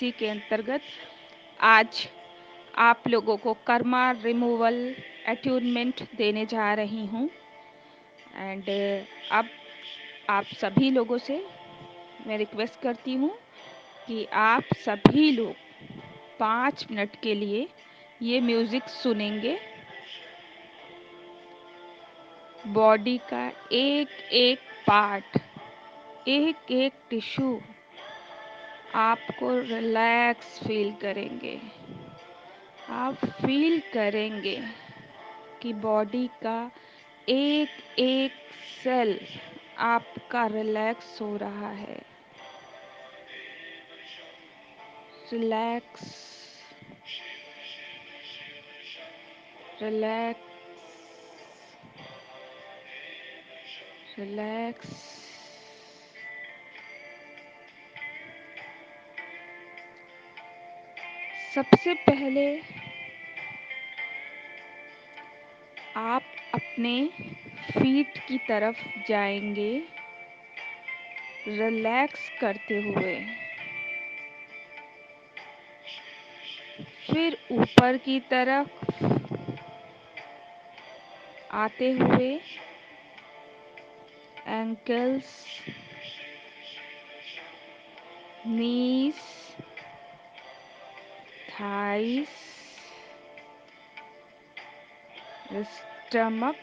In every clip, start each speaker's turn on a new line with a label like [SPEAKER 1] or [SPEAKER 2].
[SPEAKER 1] इसी के अंतर्गत आज आप लोगों को कर्मा रिमूवल अट्यूनमेंट देने जा रही हूँ। एंड अब आप सभी लोगों से मैं रिक्वेस्ट करती हूँ कि आप सभी लोग 5 मिनट के लिए ये म्यूज़िक सुनेंगे। बॉडी का एक एक पार्ट, एक एक टिश्यू आपको रिलैक्स फील करेंगे। आप फील करेंगे कि बॉडी का एक एक सेल आपका रिलैक्स हो रहा है। Relax, relax, relax. सबसे पहले आप अपने फीट की तरफ जाएंगे रिलैक्स करते हुए, फिर ऊपर की तरफ आते हुए एंकल्स, नीज, थाइस, स्टमक,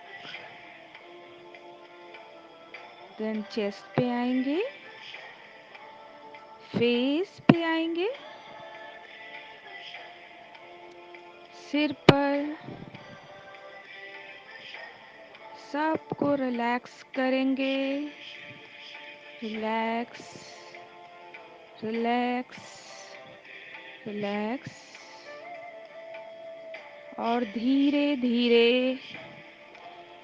[SPEAKER 1] देन चेस्ट पे आएंगे, फेस पे आएंगे, सिर पर, सबको रिलैक्स करेंगे। Relax, relax, relax. और धीरे धीरे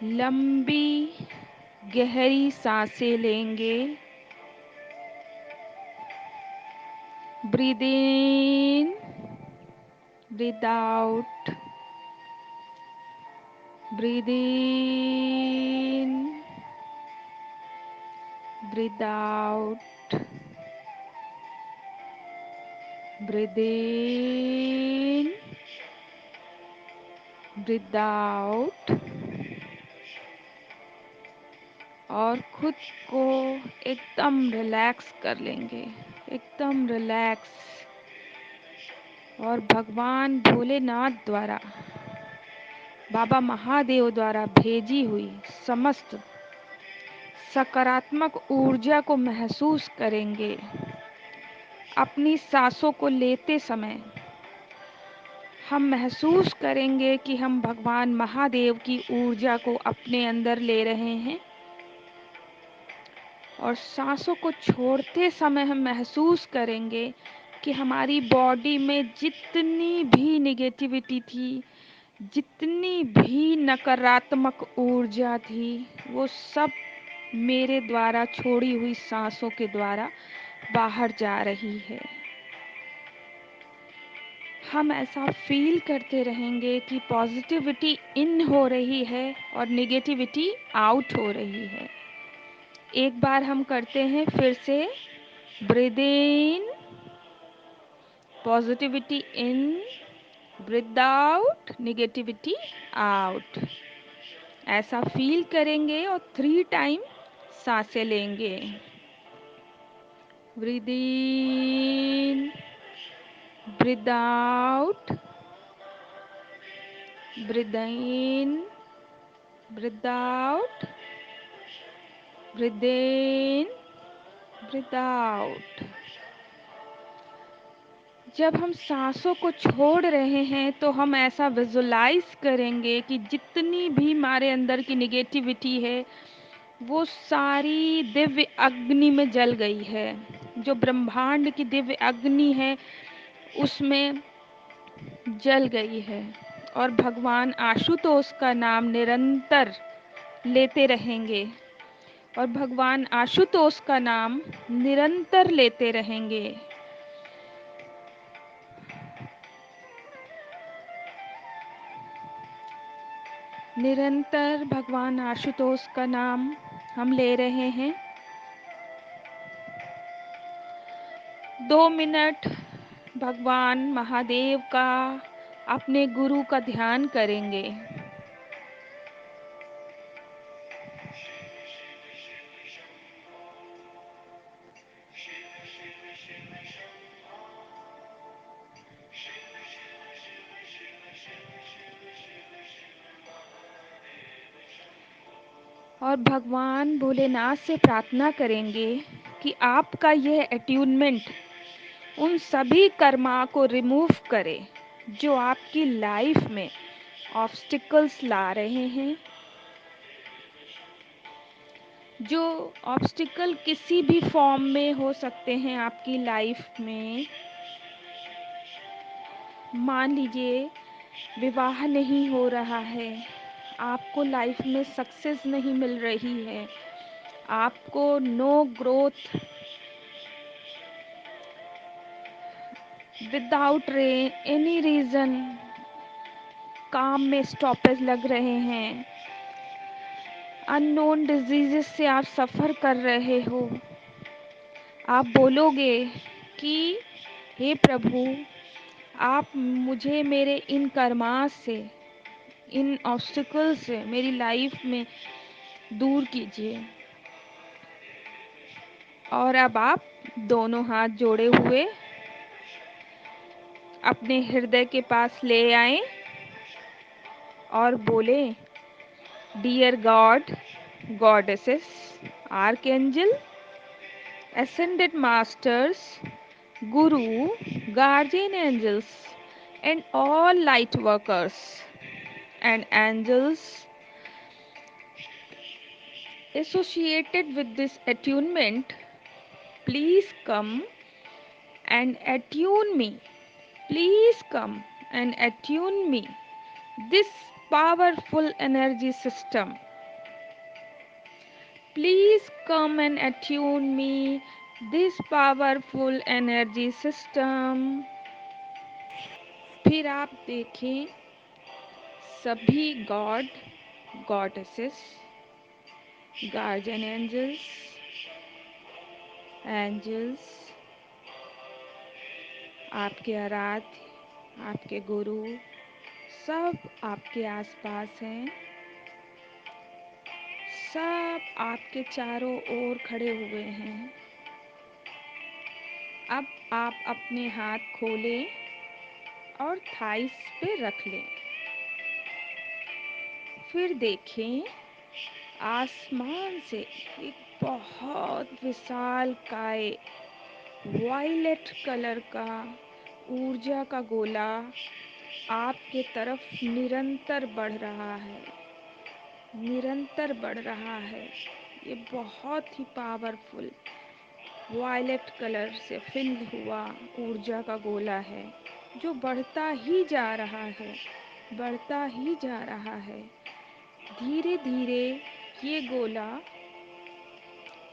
[SPEAKER 1] लंबी गहरी सांसें लेंगे। Breathe in, breathe out, breathe in, breathe out, breathe in, breathe out. और खुद को एकदम रिलैक्स कर लेंगे, एकदम रिलैक्स। और भगवान भोलेनाथ द्वारा, बाबा महादेव द्वारा भेजी हुई समस्त सकारात्मक ऊर्जा को महसूस करेंगे। अपनी सांसों को लेते समय हम महसूस करेंगे कि हम भगवान महादेव की ऊर्जा को अपने अंदर ले रहे हैं। और सांसों को छोड़ते समय हम महसूस करेंगे कि हमारी बॉडी में जितनी भी नेगेटिविटी थी, जितनी भी नकारात्मक ऊर्जा थी, वो सब मेरे द्वारा छोड़ी हुई सांसों के द्वारा बाहर जा रही है। हम ऐसा फील करते रहेंगे कि पॉजिटिविटी इन हो रही है और नेगेटिविटी आउट हो रही है। एक बार हम करते हैं फिर से। Breathe in, positivity in, breathe out, negativity out. ऐसा फील करेंगे और 3 टाइम सांसें लेंगे। Breathe in, breathe out, breathe in, breathe out, breathe in, breathe out. जब हम सांसों को छोड़ रहे हैं तो हम ऐसा विजुलाइज करेंगे कि जितनी भी हमारे अंदर की नेगेटिविटी है वो सारी दिव्य अग्नि में जल गई है। जो ब्रह्मांड की दिव्य अग्नि है उसमें जल गई है। और भगवान आशुतोष का नाम निरंतर लेते रहेंगे और भगवान आशुतोष का नाम निरंतर लेते रहेंगे। निरंतर भगवान आशुतोष का नाम हम ले रहे हैं। 2 मिनट भगवान महादेव का, अपने गुरु का ध्यान करेंगे। और भगवान भोलेनाथ से प्रार्थना करेंगे कि आपका यह अट्यूनमेंट उन सभी कर्मा को रिमूव करे जो आपकी लाइफ में ऑब्स्टिकल्स ला रहे हैं। जो ऑब्स्टिकल किसी भी फॉर्म में हो सकते हैं आपकी लाइफ में। मान लीजिए विवाह नहीं हो रहा है, आपको लाइफ में सक्सेस नहीं मिल रही है, आपको no growth, without any reason काम में स्टॉपेज लग रहे हैं, अननोन डिजीजेस से आप सफ़र कर रहे हो। आप बोलोगे कि हे प्रभु, आप मुझे मेरे इन कर्मास से, इन ऑब्स्टिकल से मेरी लाइफ में दूर कीजिए। और अब आप दोनों हाथ जोड़े हुए अपने हृदय के पास ले आए और बोले, dear God, goddesses, archangel, ascended masters, guru, guardian angels, and all light workers and angels associated with this attunement, please come and attune me. Please come and attune me. This powerful energy system. Please come and attune me. This powerful energy system. फिर आप देखें सभी God, goddesses, guardian angels, angels, आपके आराध्य, आपके गुरु, सब आपके आसपास हैं। सब आपके चारों ओर खड़े हुए हैं। अब आप अपने हाथ खोलें और थाइस पे रख लें। फिर देखें आसमान से एक बहुत विशालकाय वायलेट कलर का ऊर्जा का गोला आपके तरफ निरंतर बढ़ रहा है, निरंतर बढ़ रहा है। ये बहुत ही पावरफुल वायलेट कलर से फिल हुआ ऊर्जा का गोला है जो बढ़ता ही जा रहा है, बढ़ता ही जा रहा है। धीरे धीरे ये गोला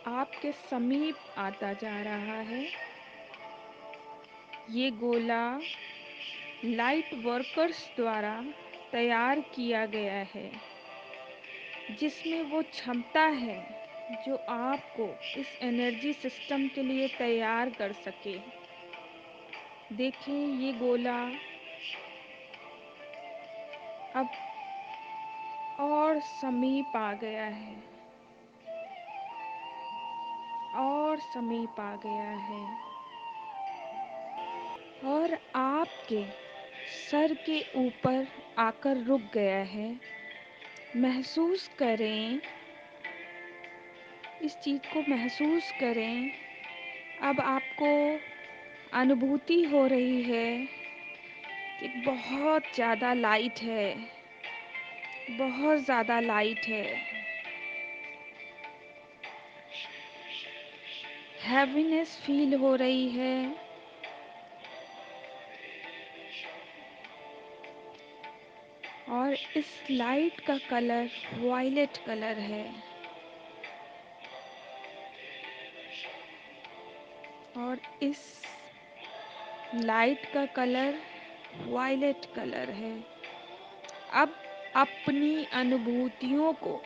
[SPEAKER 1] आपके समीप आता जा रहा है। ये गोला लाइट वर्कर्स द्वारा तैयार किया गया है, जिसमें वो क्षमता है जो आपको इस एनर्जी सिस्टम के लिए तैयार कर सके। देखें ये गोला अब और समीप आ गया है, और समीप आ गया है और आपके सर के ऊपर आकर रुक गया है। महसूस करें, इस चीज़ को महसूस करें। अब आपको अनुभूति हो रही है कि बहुत ज़्यादा लाइट है, बहुत ज़्यादा लाइट है। हैवीनेस फील हो रही है। और इस लाइट का कलर वायलेट कलर है। और इस लाइट का कलर वायलेट कलर है। अब अपनी अनुभूतियों को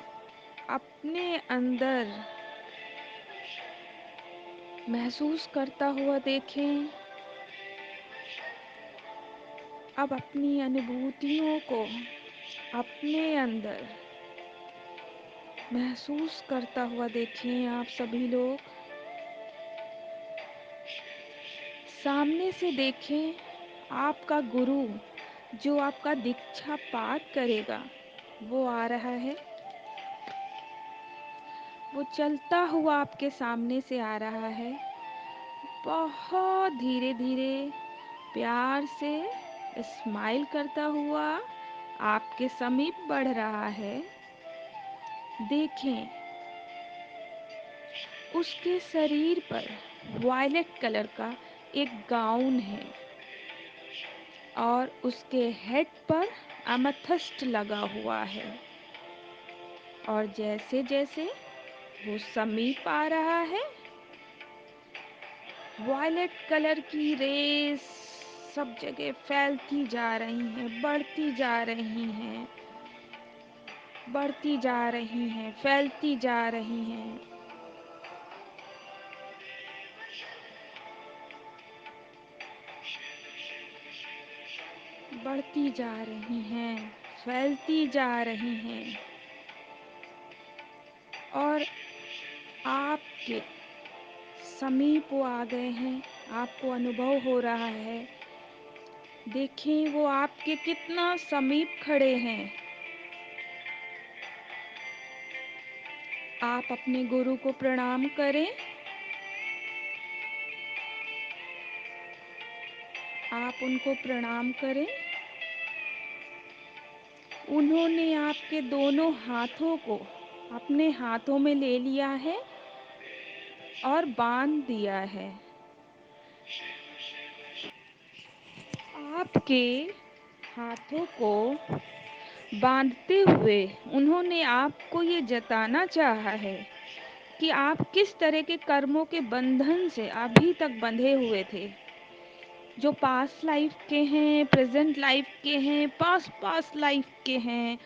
[SPEAKER 1] अपने अंदर महसूस करता हुआ देखें। अब अपनी अनुभूतियों को अपने अंदर महसूस करता हुआ देखें। आप सभी लोग सामने से देखें, आपका गुरु जो आपका दीक्षा पाठ करेगा वो आ रहा है। वो चलता हुआ आपके सामने से आ रहा है, बहुत धीरे धीरे प्यार से स्माइल करता हुआ आपके समीप बढ़ रहा है। देखें, उसके शरीर पर वायलेट कलर का एक गाउन है और उसके हेड पर अमेथिस्ट लगा हुआ है। और जैसे जैसे वो समीप आ रहा है, वायलेट कलर की रेस सब जगह फैलती जा रही हैं, बढ़ती जा रही हैं, बढ़ती जा रही हैं, फैलती जा रही हैं। बढ़ती जा रही हैं, फैलती जा रही हैं और आपके समीप वो आ गए हैं। आपको अनुभव हो रहा है। देखें, वो आपके कितना समीप खड़े हैं। आप अपने गुरु को प्रणाम करें। आप उनको प्रणाम करें। उन्होंने आपके दोनों हाथों को अपने हाथों में ले लिया है और बांध दिया है। आपके हाथों को बांधते हुए उन्होंने आपको ये जताना चाहा है कि आप किस तरह के कर्मों के बंधन से अभी तक बंधे हुए थे, जो पास्ट लाइफ के हैं, प्रेजेंट लाइफ के हैं, पास्ट लाइफ के हैं।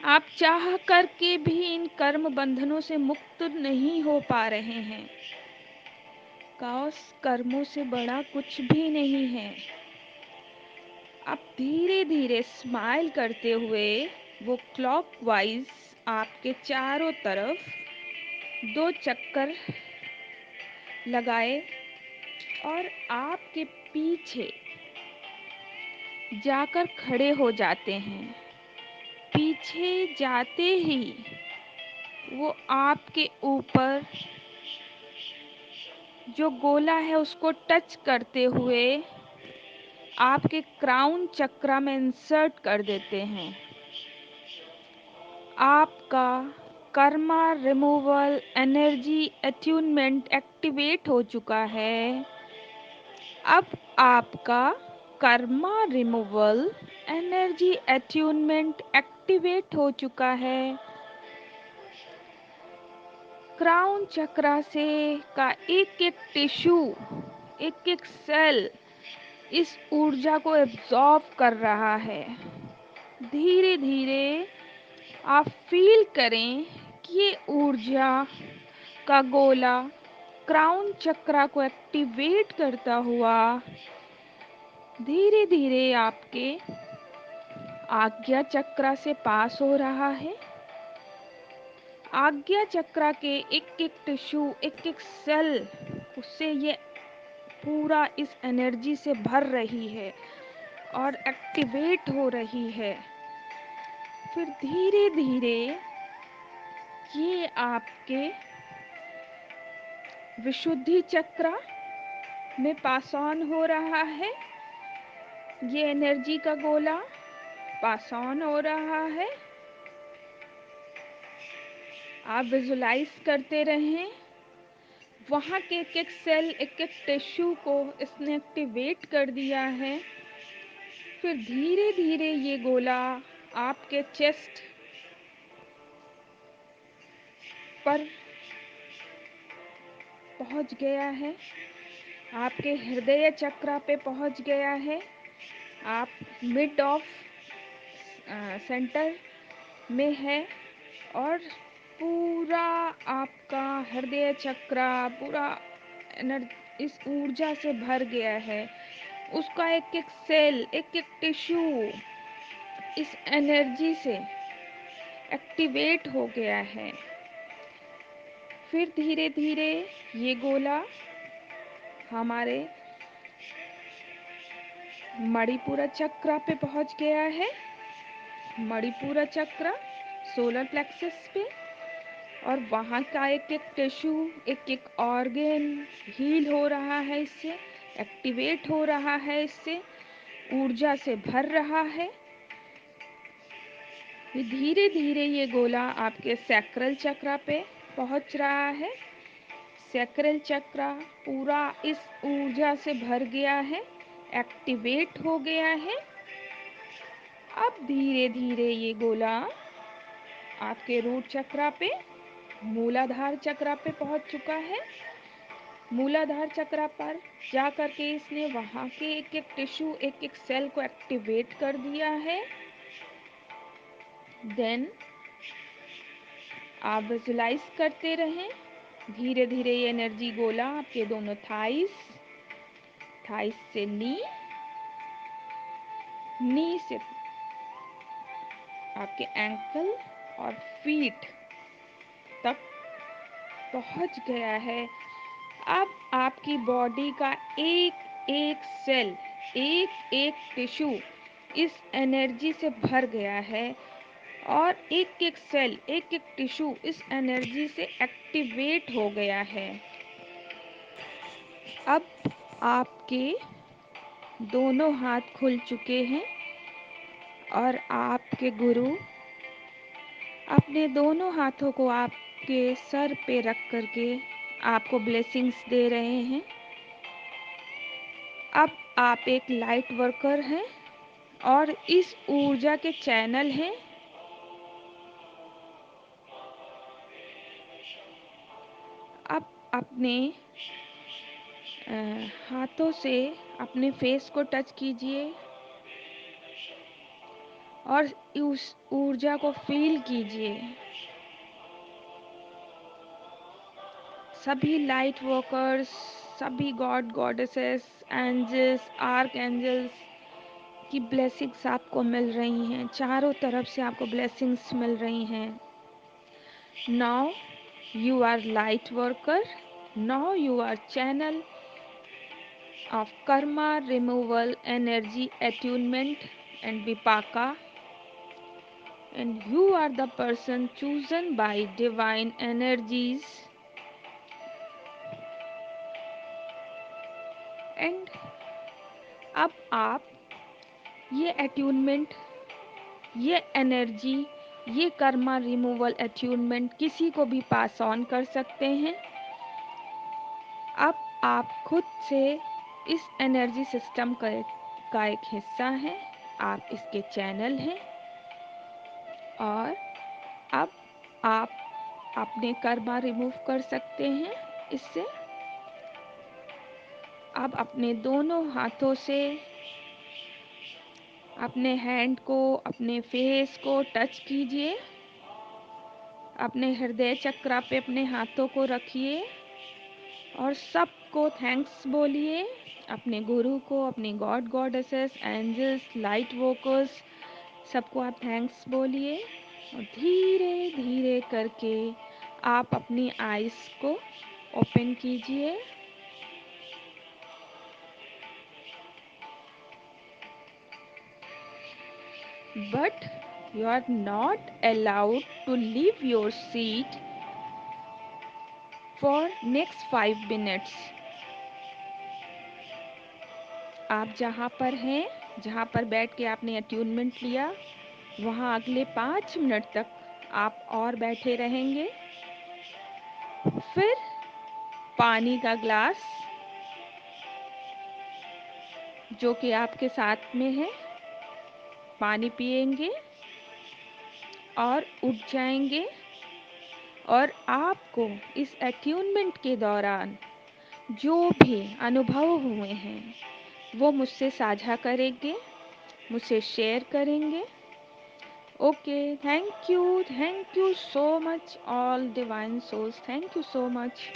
[SPEAKER 1] आप चाह करके भी इन कर्म बंधनों से मुक्त नहीं हो पा रहे हैं। काश कर्मों से बड़ा कुछ भी नहीं है। आप धीरे धीरे स्माइल करते हुए वो क्लॉकवाइज आपके चारों तरफ 2 चक्कर लगाए और आपके पीछे जाकर खड़े हो जाते हैं। पीछे जाते ही वो आपके ऊपर जो गोला है उसको टच करते हुए आपके क्राउन चक्र में इंसर्ट कर देते हैं। आपका Karma removal energy attunement activate हो चुका है। अब आपका Karma removal energy attunement activate हो चुका है। क्राउन चक्र से का एक एक टिश्यू, एक एक सेल इस ऊर्जा को एब्जॉर्ब कर रहा है। धीरे धीरे आप फील करें कि ये ऊर्जा का गोला क्राउन चक्र को एक्टिवेट करता हुआ धीरे धीरे आपके आज्ञा चक्र से पास हो रहा है। आज्ञा चक्र के एक एक टिश्यू, एक एक सेल, उससे ये पूरा इस एनर्जी से भर रही है और एक्टिवेट हो रही है। फिर धीरे धीरे ये आपके विशुद्धि चक्र में पास ऑन हो रहा है। ये एनर्जी का गोला पास ऑन हो रहा है। आप विजुलाइज करते रहें, वहाँ के एक एक सेल, एक एक टिश्यू को इसने एक्टिवेट कर दिया है। फिर धीरे धीरे ये गोला आपके चेस्ट पर पहुंच गया है, आपके हृदय चक्र पे पहुंच गया है। आप मिड ऑफ सेंटर में है और पूरा आपका हृदय चक्र पूरा इस ऊर्जा से भर गया है। उसका एक एक सेल, एक एक टिश्यू इस एनर्जी से एक्टिवेट हो गया है। फिर धीरे धीरे ये गोला हमारे मणिपुरा चक्र पे पहुंच गया है। मणिपुरा चक्र सोलर प्लेक्सस पे, और वहाँ का एक एक टिश्यू, एक एक ऑर्गन हील हो रहा है, इससे एक्टिवेट हो रहा है, इससे ऊर्जा से भर रहा है। धीरे धीरे ये गोला आपके सैक्रल चक्र पे पहुंच रहा है। सैक्रल चक्र पूरा इस ऊर्जा से भर गया है, एक्टिवेट हो गया है। अब धीरे धीरे ये गोला आपके रूट चक्र पे, मूलाधार चक्र पे पहुंच चुका है। मूलाधार चक्र पर जा करके इसने वहां के एक एक टिश्यू, एक एक सेल को एक्टिवेट कर दिया है। देन आप विजुलाइज करते रहें। धीरे धीरे ये एनर्जी गोला आपके दोनों थाइस, थाइस से नी से आपके एंकल और फीट तक पहुंच गया है। अब आपकी बॉडी का एक एक सेल, एक एक टिश्यू इस एनर्जी से भर गया है, और एक एक सेल, एक एक टिश्यू इस एनर्जी से एक्टिवेट हो गया है। अब आपके दोनों हाथ खुल चुके हैं, और आपके गुरु अपने दोनों हाथों को आपके सर पे रख करके आपको ब्लेसिंग्स दे रहे हैं। अब आप एक लाइट वर्कर हैं और इस ऊर्जा के चैनल हैं। अब अपने हाथों से अपने फेस को टच कीजिए और उस ऊर्जा को फील कीजिए। सभी लाइट वर्कर्स, सभी God goddesses, angels, archangels की ब्लेसिंग्स आपको मिल रही हैं। चारों तरफ से आपको ब्लेसिंग्स मिल रही हैं। Now you are light worker, now you are channel of karma removal, energy attunement and vipaka, and you are the person chosen by divine energies, and अब आप ये attunement, ये एनर्जी, ये कर्मा रिमूवल अट्यूनमेंट किसी को भी पास ऑन कर सकते हैं। अब आप खुद से इस एनर्जी सिस्टम का एक हिस्सा हैं, आप इसके चैनल हैं, और अब आप अपने कर्मा रिमूव कर सकते हैं इससे। अब अपने दोनों हाथों से अपने हैंड को, अपने फेस को टच कीजिए। अपने हृदय चक्र पे अपने हाथों को रखिए और सबको थैंक्स बोलिए। अपने गुरु को, अपने God goddesses, angels, light workers, सबको आप थैंक्स बोलिए। और धीरे धीरे करके आप अपनी आईज को ओपन कीजिए। But you are not allowed to leave your seat for next 5 minutes. आप जहाँ पर हैं, जहाँ पर बैठ के आपने अट्यूनमेंट लिया, वहाँ अगले 5 मिनट तक आप और बैठे रहेंगे। फिर पानी का ग्लास जो कि आपके साथ में है, पानी पिएंगे और उठ जाएंगे, और आपको इस अट्यूनमेंट के दौरान जो भी अनुभव हुए हैं वो मुझसे साझा करेंगे, मुझसे शेयर करेंगे। Okay, thank you so much all divine souls, thank you so much.